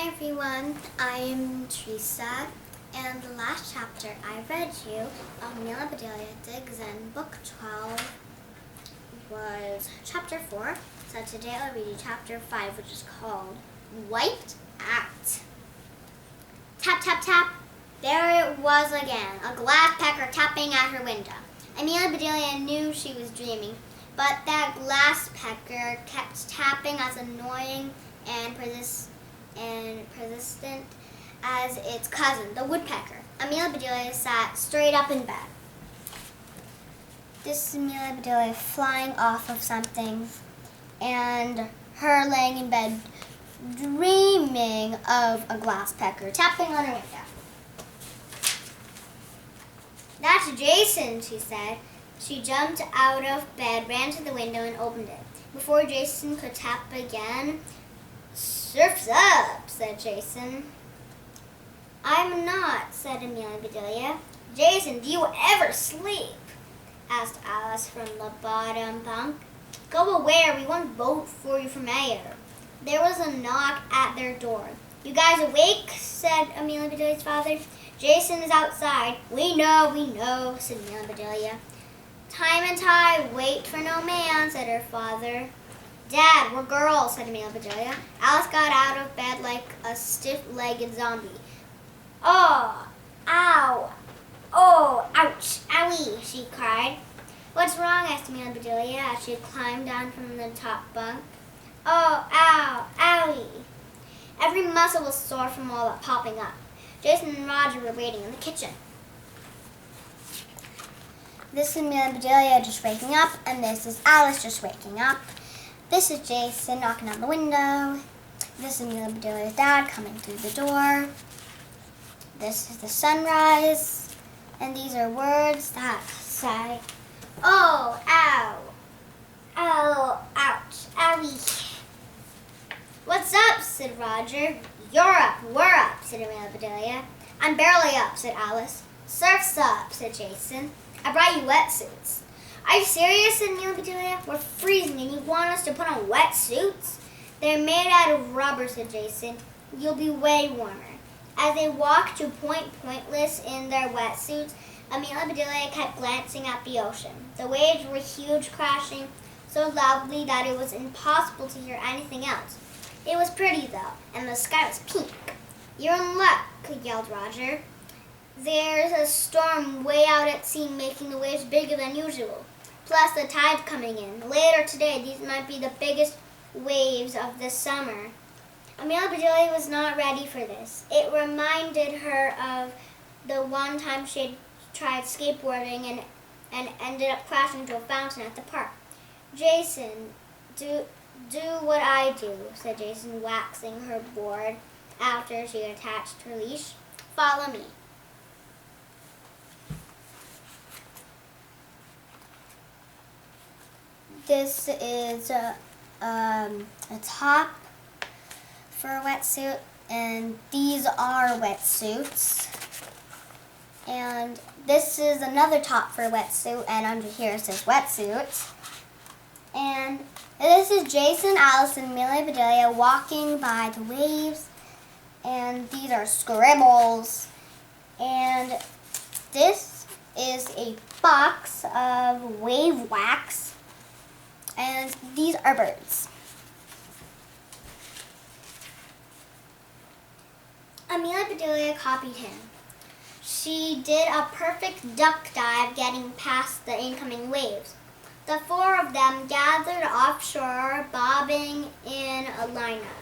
Hi everyone, I am Teresa, and the last chapter I read you, Amelia, Bedelia Digs In, Book 12, was Chapter 4. So today I'll read you Chapter 5, which is called Wiped Out. Tap, tap, tap. There it was again, a glass pecker tapping at her window. Amelia Bedelia knew she was dreaming, but that glass pecker kept tapping as annoying and persistent as its cousin, the woodpecker. Amelia Bedelia sat straight up in bed. This is Amelia Bedelia flying off of something, and her laying in bed dreaming of a glass pecker tapping on her window. "That's Jason," she said. She jumped out of bed, ran to the window, and opened it. Before Jason could tap again, "Surf's up," said Jason. "I'm not," said Amelia Bedelia. "Jason, do you ever sleep?" asked Alice from the bottom bunk. "Go away, we won't vote for you for mayor." There was a knock at their door. "You guys awake?" said Amelia Bedelia's father. "Jason is outside." We know," said Amelia Bedelia. "Time and tide, wait for no man," said her father. "Dad, we're girls," said Amelia Bedelia. Alice got out of bed like a stiff-legged zombie. "Oh, ow, oh, ouch, owie," she cried. "What's wrong?" asked Amelia Bedelia as she climbed down from the top bunk. "Oh, ow, owie." Every muscle was sore from all that popping up. Jason and Roger were waiting in the kitchen. This is Amelia Bedelia just waking up, and this is Alice just waking up. This is Jason knocking on the window. This is Amelia Bedelia's dad coming through the door. This is the sunrise. And these are words that say, "Oh, ow, ow, ouch, owie." "What's up?" said Roger. "You're up, we're up," said Amelia Bedelia. "I'm barely up," said Alice. "Surf's up," said Jason. "I brought you wetsuits." "Are you serious?" said Amelia Bedelia. "We're freezing and you want us to put on wetsuits?" "They're made out of rubber," said Jason. "You'll be way warmer." As they walked to Point Pointless in their wetsuits, Amelia Bedelia kept glancing at the ocean. The waves were huge, crashing so loudly that it was impossible to hear anything else. It was pretty, though, and the sky was pink. "You're in luck," yelled Roger. "There's a storm way out at sea making the waves bigger than usual. Plus the tide's coming in. Later today, these might be the biggest waves of the summer." Amelia Bedelia was not ready for this. It reminded her of the one time she had tried skateboarding and ended up crashing into a fountain at the park. "Jason, do what I do," said Jason, waxing her board after she attached her leash. "Follow me." This is a top for a wetsuit, and these are wetsuits. And this is another top for a wetsuit, and under here it says wetsuit. And this is Jason, Alice, and Amelia Bedelia walking by the waves, and these are scribbles. And this is a box of wave wax. And these are birds. Amelia Bedelia copied him. She did a perfect duck dive getting past the incoming waves. The four of them gathered offshore, bobbing in a lineup.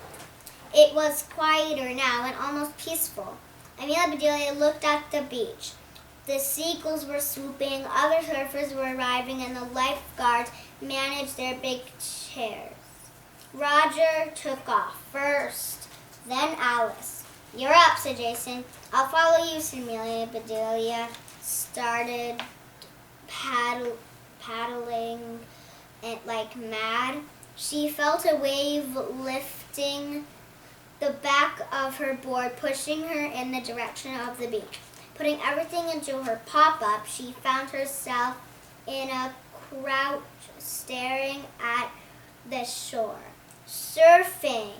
It was quieter now and almost peaceful. Amelia Bedelia looked at the beach. The seagulls were swooping, other surfers were arriving, and the lifeguards managed their big chairs. Roger took off first, then Alice. "You're up," said Jason. "I'll follow you," said Amelia Bedelia. Started paddling like mad. She felt a wave lifting the back of her board, pushing her in the direction of the beach. Putting everything into her pop-up, she found herself in a crouch staring at the shore. "Surfing.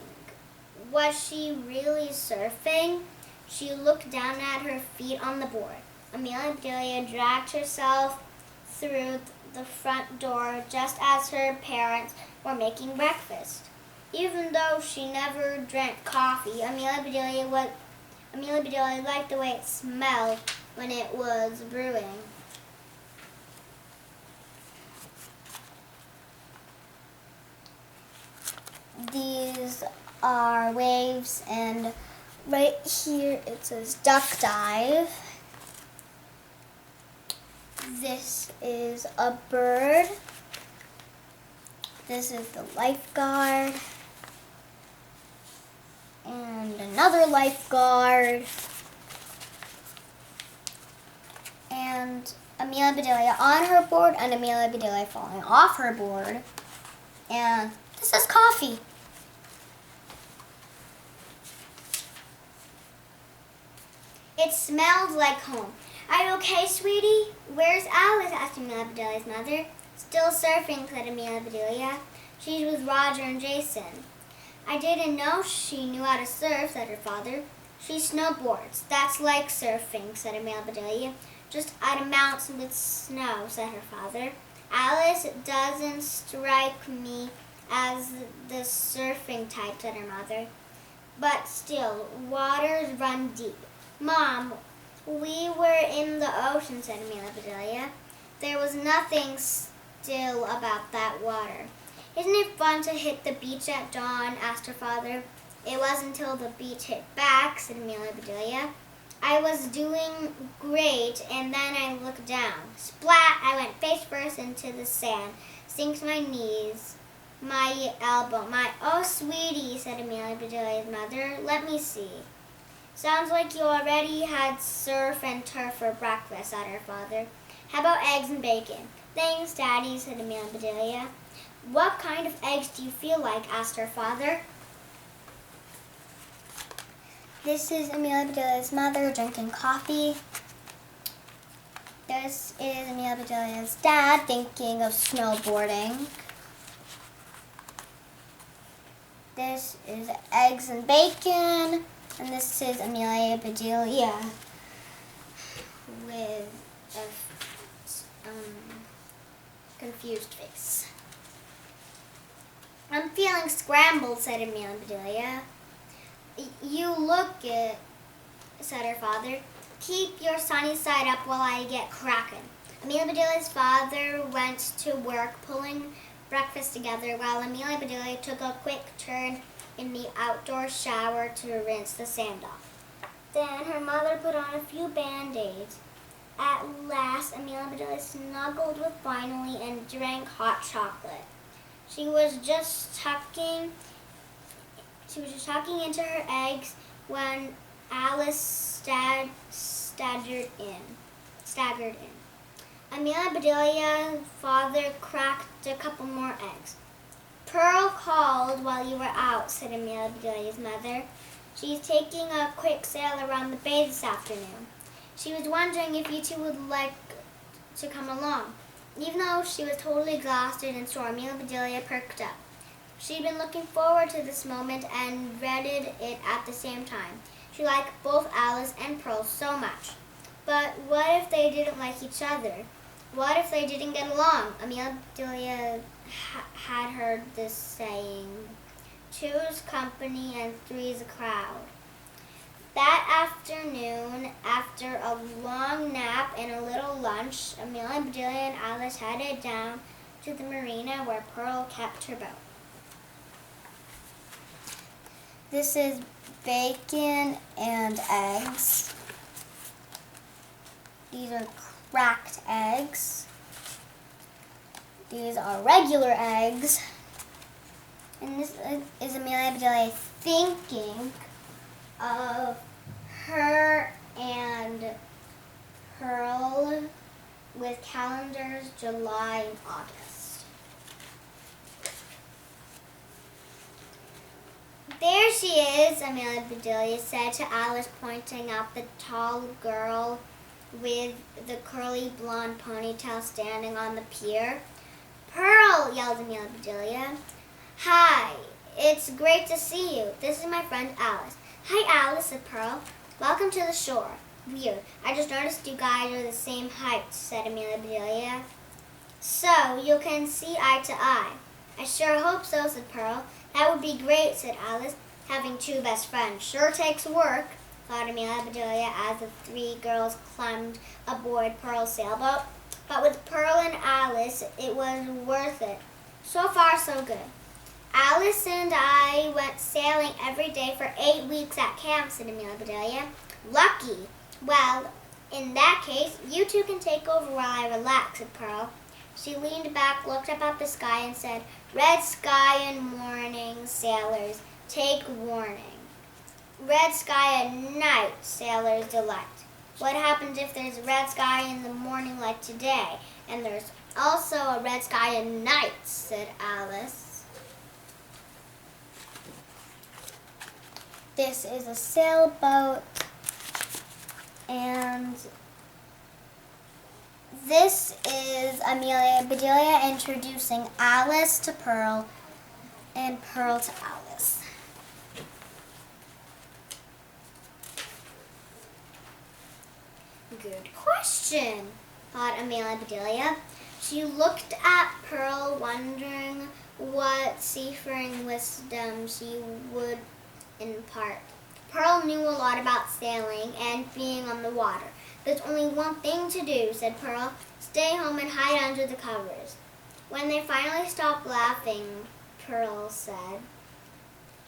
Was she really surfing? She looked down at her feet on the board. Amelia Bedelia dragged herself through the front door just as her parents were making breakfast. Even though she never drank coffee, Amelia Bedelia liked the way it smelled when it was brewing. These are waves, and right here it says duck dive. This is a bird. This is the lifeguard. And another lifeguard. And Amelia Bedelia on her board, and Amelia Bedelia falling off her board. And this is coffee. It smelled like home. Are you okay, sweetie? Where's Alice? Asked Amelia Bedelia's mother. Still surfing, said Amelia Bedelia. She's with Roger and Jason. I didn't know she knew how to surf, said her father. She snowboards. That's like surfing, said Amelia Bedelia. Just at a mountain with snow, said her father. Alice doesn't strike me as the surfing type, said her mother. But still, waters run deep. Mom, we were in the ocean, said Amelia Bedelia. There was nothing still about that water. Isn't it fun to hit the beach at dawn? Asked her father. It wasn't until the beach hit back, said Amelia Bedelia. I was doing great, and then I looked down. Splat! I went face first into the sand, sank to my knees, my elbow. Oh, sweetie, said Amelia Bedelia's mother. Let me see. Sounds like you already had surf and turf for breakfast, said her father. How about eggs and bacon? Thanks, Daddy, said Amelia Bedelia. What kind of eggs do you feel like? Asked her father. This is Amelia Bedelia's mother drinking coffee. This is Amelia Bedelia's dad thinking of snowboarding. This is eggs and bacon. And this is Amelia Bedelia with a confused face. I'm feeling scrambled, said Amelia Bedelia. You look it, said her father. Keep your sunny side up while I get cracking. Amelia Bedelia's father went to work pulling breakfast together while Amelia Bedelia took a quick turn in the outdoor shower to rinse the sand off. Then her mother put on a few band-aids. At last, Amelia Bedelia snuggled with Finally and drank hot chocolate. She was just tucking into her eggs when Alice staggered in. Amelia Bedelia's father cracked a couple more eggs. Pearl called while you were out, said Amelia Bedelia's mother. She's taking a quick sail around the bay this afternoon. She was wondering if you two would like to come along. Even though she was totally exhausted and sore, Amelia Bedelia perked up. She'd been looking forward to this moment and dreaded it at the same time. She liked both Alice and Pearl so much. But what if they didn't like each other? What if they didn't get along? Amelia Bedelia had heard this saying, two's company and three's a crowd. That afternoon, after a long nap and a little lunch, Amelia Bedelia and Alice headed down to the marina where Pearl kept her boat. This is bacon and eggs. These are cracked eggs. These are regular eggs. And this is Amelia Bedelia thinking of her and Pearl with calendars July and August. There she is, Amelia Bedelia said to Alice, pointing out the tall girl with the curly blonde ponytail standing on the pier. Pearl, yelled Amelia Bedelia. Hi, It's great to see you. This is my friend Alice. Hi, Alice, said Pearl. Welcome to the shore. Weird. I just noticed you guys are the same height, said Amelia Bedelia. So, you can see eye to eye. I sure hope so, said Pearl. That would be great, said Alice. Having two best friends sure takes work, thought Amelia Bedelia as the three girls climbed aboard Pearl's sailboat. But with Pearl and Alice, it was worth it. So far, so good. Alice and I went sailing every day for 8 weeks at camp, said Amelia Bedelia. Lucky. Well, in that case, you two can take over while I relax, said Pearl. She leaned back, looked up at the sky, and said, Red sky and morning, sailors, take warning. Red sky at night, sailors delight. What happens if there's a red sky in the morning like today, and there's also a red sky at night, said Alice. This is a sailboat, and this is Amelia Bedelia introducing Alice to Pearl and Pearl to Alice. Good question, thought Amelia Bedelia. She looked at Pearl, wondering what seafaring wisdom she would impart. Pearl knew a lot about sailing and being on the water. There's only one thing to do, said Pearl. Stay home and hide under the covers. When they finally stopped laughing, Pearl said,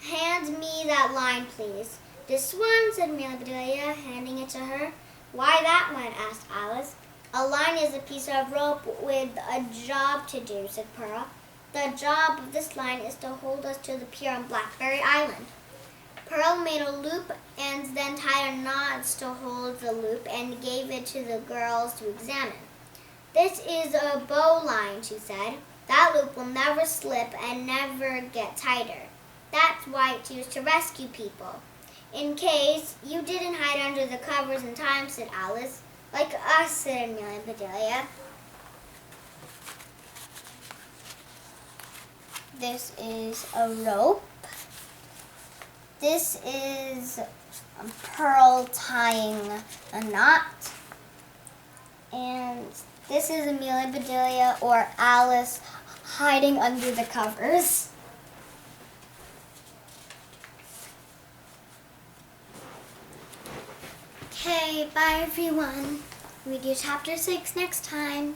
Hand me that line, please. This one, said Amelia Bedelia, handing it to her. Why that one? Asked Alice. A line is a piece of rope with a job to do, said Pearl. The job of this line is to hold us to the pier on Blackberry Island. Pearl made a loop and then tied a knot to hold the loop and gave it to the girls to examine. This is a bowline, she said. That loop will never slip and never get tighter. That's why it's used to rescue people. In case you didn't hide under the covers in time, said Alice. Like us, said Amelia Bedelia. This is a rope. This is Pearl tying a knot. And this is Amelia Bedelia or Alice hiding under the covers. Okay, bye everyone. Read you chapter 6 next time.